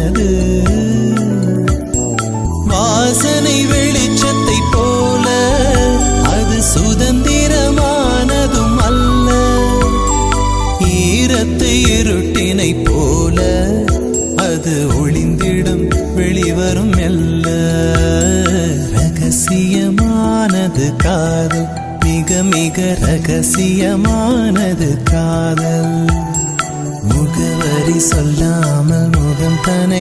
ரகசியமானது. வாசனை வெளிச்சத்தை போல அது சுதந்திரமானதும் அல்ல. ஈரத்தை இருட்டினை போல அது ஒளிந்திடும் வெளிவரும் மெல்ல. ரகசியமானது காதல், மிக மிக ரகசியமானது காதல். முகவரி சொல்லாமல் முகம் தனை